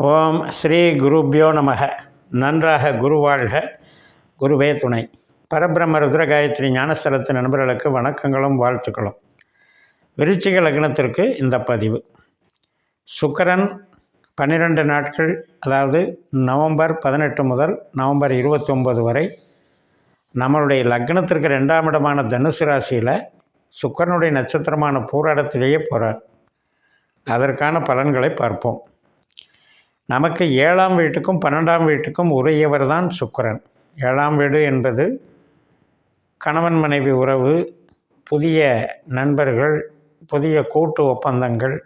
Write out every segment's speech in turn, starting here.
ஓம் ஸ்ரீ குருப்யோ நமக. நன்றாக குரு வாழ்க, குருவே துணை. பரபிரம்ம ருத்ர காயத்ரி ஞானஸ்தலத்து நண்பர்களுக்கு வணக்கங்களும் வாழ்த்துக்களும். விருச்சிக லக்னத்திற்கு இந்த பதிவு. சுக்கிரன் 12 நாட்கள், அதாவது நவம்பர் 18 முதல் நவம்பர் 29 வரை நம்மளுடைய லக்னத்திற்கு 2ஆம் இடமான தனுசு ராசியில் சுக்கிரனுடைய நட்சத்திரமான பூராடத்திலேயே போகிறார். அதற்கான பலன்களை பார்ப்போம். நமக்கு 7ஆம் வீட்டுக்கும் 12ஆம் வீட்டுக்கும் உரியவர் தான் சுக்கிரன். 7ஆம் வீடு என்பது கணவன் மனைவி உறவு, புதிய நண்பர்கள், புதிய கூட்டு ஒப்பந்தங்கள்.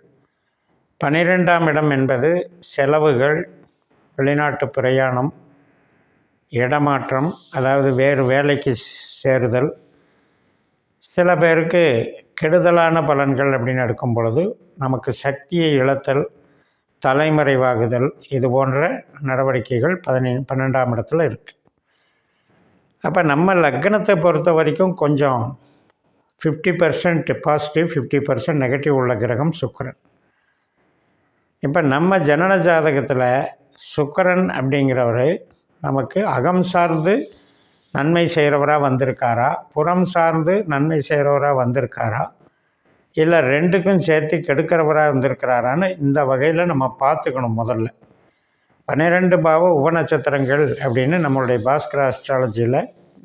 12ஆம் இடம் என்பது செலவுகள், வெளிநாட்டு பிரயாணம், இடமாற்றம், அதாவது வேறு வேலைக்கு சேருதல். சில பேருக்கு கெடுதலான பலன்கள் அப்படின்னு எடுக்கும் பொழுது நமக்கு சக்தியை இழத்தல், தலைமறைவாகுதல், இது போன்ற நடவடிக்கைகள் 12ஆம் இடத்துல இருக்குது. அப்போ நம்ம லக்னத்தை பொறுத்த வரைக்கும் கொஞ்சம் 50% பாசிட்டிவ், 50% நெகட்டிவ் உள்ள கிரகம் சுக்கிரன். இப்போ நம்ம ஜனன ஜாதகத்தில் சுக்கிரன் அப்படிங்கிறவர் நமக்கு அகம் சார்ந்து நன்மை செய்கிறவராக வந்திருக்காரா, புறம் சார்ந்து நன்மை செய்கிறவராக வந்திருக்காரா, இல்லை ரெண்டுக்கும் சேர்த்து கெடுக்கிறவராக இருந்திருக்கிறாரான்னு இந்த வகையில் நம்ம பார்த்துக்கணும். முதல்ல 12 பாவ உபநட்சத்திரங்கள் அப்படின்னு நம்மளுடைய பாஸ்கர அஸ்ட்ராலஜியில்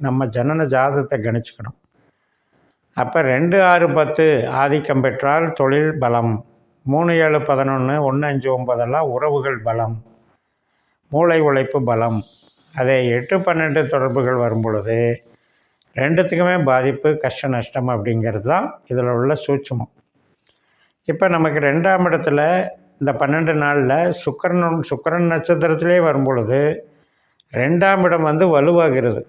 நம்ம ஜனன ஜாதகத்தை கணிச்சுக்கணும். அப்போ 2, 6, 10 ஆதிக்கம் பெற்றால் தொழில் பலம், 3, 7, 11, 1, 5, 9 உறவுகள் பலம், மூளை உழைப்பு பலம். அதே 8, 12 தொடர்புகள் வரும் பொழுது ரெண்டுத்துக்குமே பாதிப்பு, கஷ்ட நஷ்டம் அப்படிங்கிறது தான் இதில் உள்ள சூட்சுமம். இப்போ நமக்கு 2ஆம் இடத்துல இந்த 12 நாளில் சுக்கிரன் நட்சத்திரத்திலே வரும் பொழுது 2ஆம் இடம் வலுவாகிறது.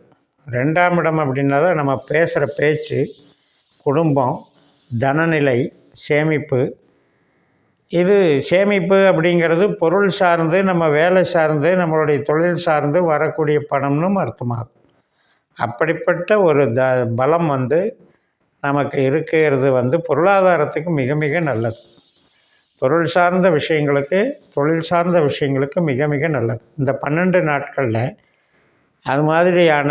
2ஆம் இடம் அப்படின்னா தான் நம்ம பேசுகிற பேச்சு, குடும்பம், தனநிலை, சேமிப்பு. இது சேமிப்பு அப்படிங்கிறது பொருள் சார்ந்து, நம்ம வேலை சார்ந்து, நம்மளுடைய தொழில் சார்ந்து வரக்கூடிய பணம்னு அர்த்தமாகும். அப்படிப்பட்ட ஒரு பலம் நமக்கு இருக்கிறது பொருளாதாரத்துக்கு மிக மிக நல்லது. பொருள் சார்ந்த விஷயங்களுக்கு, தொழில் சார்ந்த விஷயங்களுக்கு மிக மிக நல்லது. இந்த 12 நாட்களில் அது மாதிரியான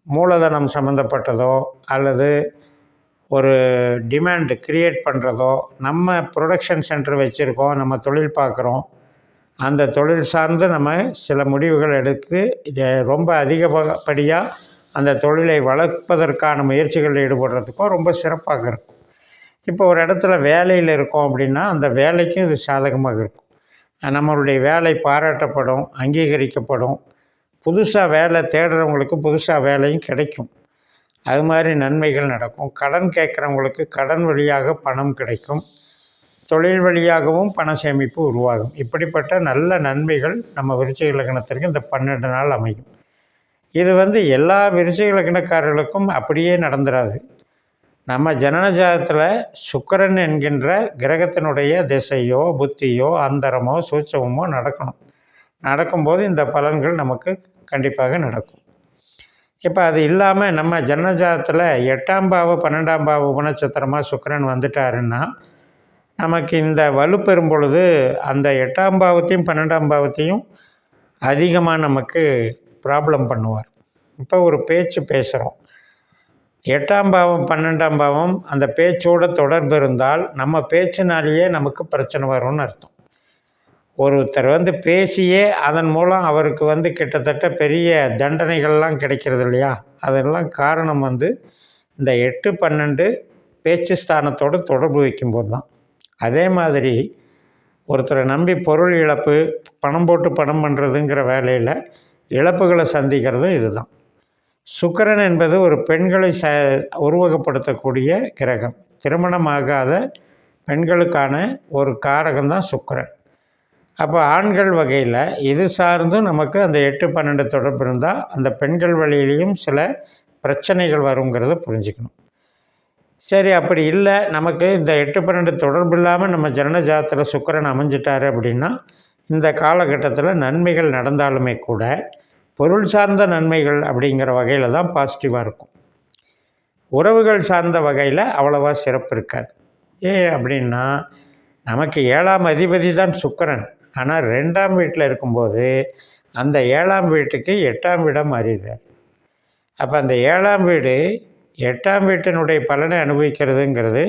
மூலதனம் சம்மந்தப்பட்டதோ அல்லது ஒரு டிமாண்ட் க்ரியேட் பண்ணுறதோ, நம்ம ப்ரொடக்ஷன் சென்டர் வச்சுருக்கோம், நம்ம தொழில் பார்க்குறோம், அந்த தொழில் சார்ந்து நம்ம சில முடிவுகள் எடுத்து ரொம்ப அதிகப்படியாக அந்த தொழிலை வளர்ப்பதற்கான முயற்சிகளில் ஈடுபடுறதுக்கும் ரொம்ப சிறப்பாக இருக்கும். இப்போ ஒரு இடத்துல வேலையில் இருக்கோம் அப்படின்னா அந்த வேலைக்கும் இது சாதகமாக இருக்கும். நம்மளுடைய வேலை பாராட்டப்படும், அங்கீகரிக்கப்படும். புதுசாக வேலை தேடுறவங்களுக்கு புதுசாக வேலையும் கிடைக்கும். அது மாதிரி நன்மைகள் நடக்கும். கடன் கேட்குறவங்களுக்கு கடன் வழியாக பணம் கிடைக்கும். தொழில் வழியாகவும் பண சேமிப்பு உருவாகும். இப்படிப்பட்ட நல்ல நன்மைகள் நம்ம விருச்சிக லக்னத்திற்கு இந்த 12 நாள் அமையும். இது எல்லா விருச்சிக லக்னக்காரர்களுக்கும் அப்படியே நடந்துடாது. நம்ம ஜனன ஜாதகத்தில் சுக்கிரன் என்கின்ற கிரகத்தினுடைய திசையோ, புத்தியோ, அந்தரமோ, சூட்சமோ நடக்கணும். நடக்கும்போது இந்த பலன்கள் நமக்கு கண்டிப்பாக நடக்கும். இப்போ அது இல்லாமல் நம்ம ஜனன ஜாதகத்தில் 8ஆம் பாவ 12ஆம் பாவ உபநட்சத்திரமாக சுக்கிரன் வந்துட்டாருன்னா நமக்கு இந்த வலு பெறும் பொழுது அந்த 8ஆம் பாவத்தையும் 12ஆம் பாவத்தையும் அதிகமாக நமக்கு ப்ராப்ளம் பண்ணுவார். இப்போ ஒரு பேச்சு பேசுகிறோம், 8ஆம் பாவம் 12ஆம் பாவம் அந்த பேச்சோட தொடர்பு இருந்தால் நம்ம பேச்சினாலேயே நமக்கு பிரச்சனை வரும்னு அர்த்தம். ஒருத்தர் பேசியே அதன் மூலம் அவருக்கு கிட்டத்தட்ட பெரிய தண்டனைகள்லாம் கிடைக்கிறது இல்லையா? அதெல்லாம் காரணம் இந்த 8, 12 பேச்சு ஸ்தானத்தோடு தொடர்பு வைக்கும்போது தான். அதே மாதிரி ஒருத்தரை நம்பி பொருள் இழப்பு, பணம் போட்டு பணம் பண்ணுறதுங்கிற வேலையில் இழப்புகளை சந்திக்கிறதும் இதுதான். சுக்கிரன் என்பது ஒரு பெண்களை உருவகப்படுத்தக்கூடிய கிரகம். திருமணமாகாத பெண்களுக்கான ஒரு காரகம்தான் சுக்கிரன். அப்போ ஆண்கள் வகையில் இது சார்ந்தும் நமக்கு அந்த 8, 12 தொடர்பு இருந்தால் அந்த பெண்கள் வழியிலையும் சில பிரச்சனைகள் வருங்கிறத புரிஞ்சுக்கணும். சரி, அப்படி இல்லை, நமக்கு இந்த 8, 12 தொடர்பு இல்லாமல் நம்ம ஜனன ஜாதகத்தில் சுக்கிரன் அமைஞ்சிட்டாரு அப்படின்னா இந்த காலகட்டத்தில் நன்மைகள் நடந்தாலுமே கூட பொருள் சார்ந்த நன்மைகள் அப்படிங்கிற வகையில் தான் பாசிட்டிவாக இருக்கும். உறவுகள் சார்ந்த வகையில் அவ்வளவா சிறப்பு இருக்காது. அப்படின்னா நமக்கு 7ஆம் அதிபதி தான் சுக்கிரன். ஆனால் 2ஆம் வீட்டில் இருக்கும்போது அந்த 7ஆம் வீட்டுக்கு 8ஆம் வீடாக மாறிடுறார். அப்போ அந்த 7ஆம் வீடு 8ஆம் வீட்டினுடைய பலனை அனுபவிக்கிறதுங்கிறது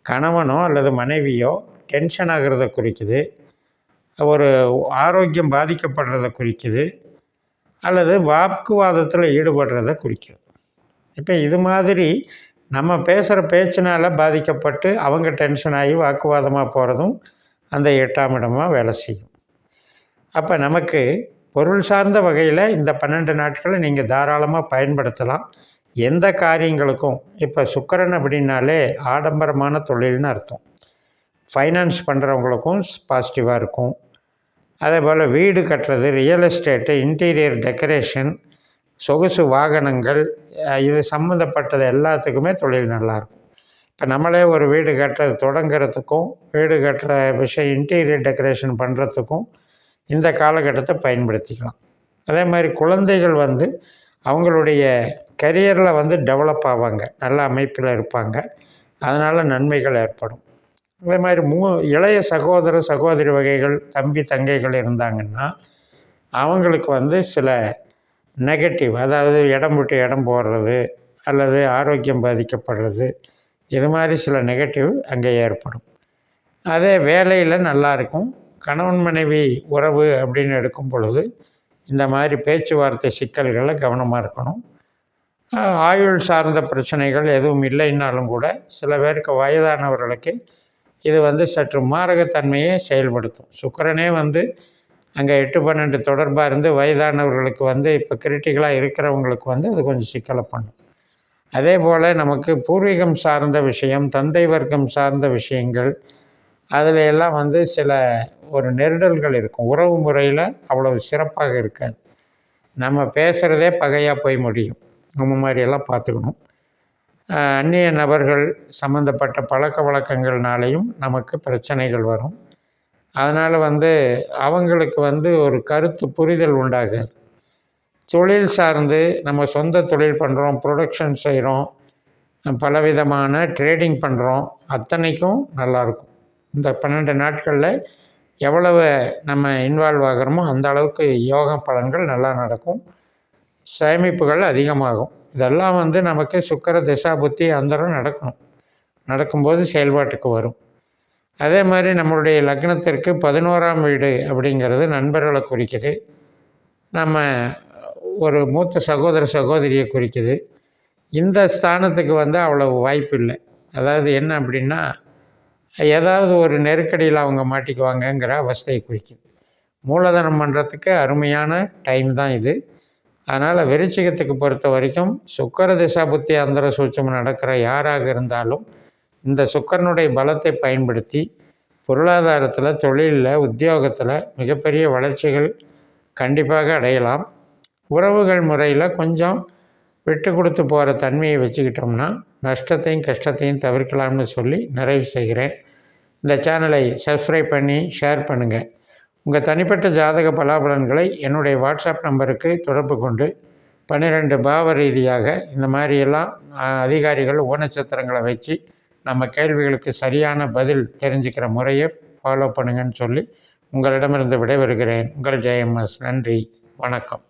கணவனோ அல்லது மனைவியோ டென்ஷன் ஆகிறத குறிக்குது, ஒரு ஆரோக்கியம் பாதிக்கப்படுறத குறிக்குது, அல்லது வாக்குவாதத்தில் ஈடுபடுறத குறிக்குது. இப்போ இது மாதிரி நம்ம பேசுகிற பேச்சினால் பாதிக்கப்பட்டு அவங்க டென்ஷன் ஆகி வாக்குவாதமாக போகிறதும் அந்த 8ஆம் இடமாக வேலை செய்யும். அப்போ நமக்கு பொருள் சார்ந்த வகையில் இந்த 12 நாட்களை நீங்கள் தாராளமாக பயன்படுத்தலாம். எந்த காரியங்களுக்கும் இப்போ சுக்கிரன் அப்படின்னாலே ஆடம்பரமான தொழில்னு அர்த்தம். ஃபைனான்ஸ் பண்ணுறவங்களுக்கும் பாசிட்டிவாக இருக்கும். அதே போல் வீடு கட்டுறது, ரியல் எஸ்டேட்டு, இன்டீரியர் டெக்கரேஷன், சொகுசு வாகனங்கள், இது சம்மந்தப்பட்டது எல்லாத்துக்குமே தொழில் நல்லாயிருக்கும். இப்போ நம்மளே ஒரு வீடு கட்டுறது தொடங்கிறதுக்கும், வீடு கட்டுற விஷயம் இன்டீரியர் டெக்கரேஷன் பண்ணுறதுக்கும் இந்த காலகட்டத்தை பயன்படுத்திக்கலாம். அதே மாதிரி குழந்தைகள் அவங்களுடைய கரியரில் டெவலப் ஆவாங்க, நல்ல அமைப்பில் இருப்பாங்க, அதனால் நன்மைகள் ஏற்படும். அதே மாதிரி இளைய சகோதர சகோதரி வகைகள், தம்பி தங்கைகள் இருந்தாங்கன்னா அவங்களுக்கு சில நெகட்டிவ், அதாவது இடம் விட்டு இடம் போடுறது அல்லது ஆரோக்கியம் பாதிக்கப்படுறது, இது மாதிரி சில நெகட்டிவ் அங்கே ஏற்படும். அதே வேலையில் நல்லாயிருக்கும். கணவன் மனைவி உறவு அப்படின்னு எடுக்கும் பொழுது இந்த மாதிரி பேச்சுவார்த்தை சிக்கல்களில் கவனமாக இருக்கணும். ஆயுள் சார்ந்த பிரச்சனைகள் எதுவும் இல்லைன்னாலும் கூட சில பேருக்கு வயதானவர்களுக்கு இது சற்று மாரகத்தன்மையை செயல்படுத்தும். சுக்கிரனே அங்கே 8-12 தொடர்பாக இருந்து வயதானவர்களுக்கு இப்போ கிரிட்டிக்கலாக இருக்கிறவங்களுக்கு அது கொஞ்சம் சிக்கலை பண்ணும். அதே போல் நமக்கு பூர்வீகம் சார்ந்த விஷயம், தந்தை வர்க்கம் சார்ந்த விஷயங்கள், அதில் எல்லாம் சில ஒரு நெருடல்கள் இருக்கும். உறவு முறையில் அவ்வளவு சிறப்பாக இருக்காது. நம்ம பேசுகிறதே பகையாக போய் முடியும். நம்ம மாதிரியெல்லாம் பார்த்துக்கணும். அந்நிய நபர்கள் சம்மந்தப்பட்ட பழக்க வழக்கங்கள்னாலையும் நமக்கு பிரச்சனைகள் வரும். அதனால் அவங்களுக்கு ஒரு கருத்து புரிதல் உண்டாகாது. தொழில் சார்ந்து நம்ம சொந்த தொழில் பண்ணுறோம், ப்ரொடக்ஷன் செய்கிறோம், பலவிதமான ட்ரேடிங் பண்ணுறோம், அத்தனைக்கும் நல்லாயிருக்கும். இந்த 12 நாட்களில் எவ்வளவு நம்ம இன்வால்வ் ஆகிறோமோ அந்த அளவுக்கு யோக பலன்கள் நல்லா நடக்கும், சேமிப்புகள் அதிகமாகும். இதெல்லாம் நமக்கு சுக்கிர திசா புத்தி அந்தரம் நடக்கணும். நடக்கும்போது செயல்பாட்டுக்கு வரும். அதே மாதிரி நம்மளுடைய லக்னத்திற்கு 11ஆம் வீடு அப்படிங்கிறது நண்பர்களை குறிக்குது, நம்ம ஒரு மூத்த சகோதர சகோதரியை குறிக்குது. இந்த ஸ்தானத்துக்கு அவ்வளவு வாய்ப்பு இல்லை. அதாவது என்ன அப்படின்னா, ஏதாவது ஒரு நெருக்கடியில் அவங்க மாட்டிக்குவாங்கங்கிற அவஸ்தையை குறிக்குது. மூலதனம் பண்ணுறதுக்கு அருமையான டைம் தான் இது. அதனால் விருச்சிகத்துக்கு பொறுத்த வரைக்கும் சுக்கிர திசா புத்தி அந்தர சூட்சமம் நடக்கிற யாராக இருந்தாலும் இந்த சுக்கிரனுடைய பலத்தை பயன்படுத்தி பொருளாதாரத்தில், தொழிலில், உத்தியோகத்தில் மிகப்பெரிய வளர்ச்சிகள் கண்டிப்பாக அடையலாம். உறவுகள் முறையில் கொஞ்சம் விட்டு கொடுத்து போகிற தன்மையை வச்சுக்கிட்டோம்னா நஷ்டத்தையும் கஷ்டத்தையும் தவிர்க்கலாம்னு சொல்லி நிறைவு செய்கிறேன். இந்த சேனலை சப்ஸ்கிரைப் பண்ணி ஷேர் பண்ணுங்கள். உங்கள் தனிப்பட்ட ஜாதக பலாபலன்களை என்னுடைய வாட்ஸ்அப் நம்பருக்கு தொடர்பு கொண்டு 12 பாவ ரீதியாக இந்த மாதிரியெல்லாம் அதிகாரிகள் ஊனச்சத்திரங்களை வச்சு நம்ம கேள்விகளுக்கு சரியான பதில் தெரிஞ்சுக்கிற முறையை ஃபாலோ பண்ணுங்கன்னு சொல்லி உங்களிடமிருந்து விடைபெறுகிறேன். உங்கள் ஜெயம்எஸ். நன்றி, வணக்கம்.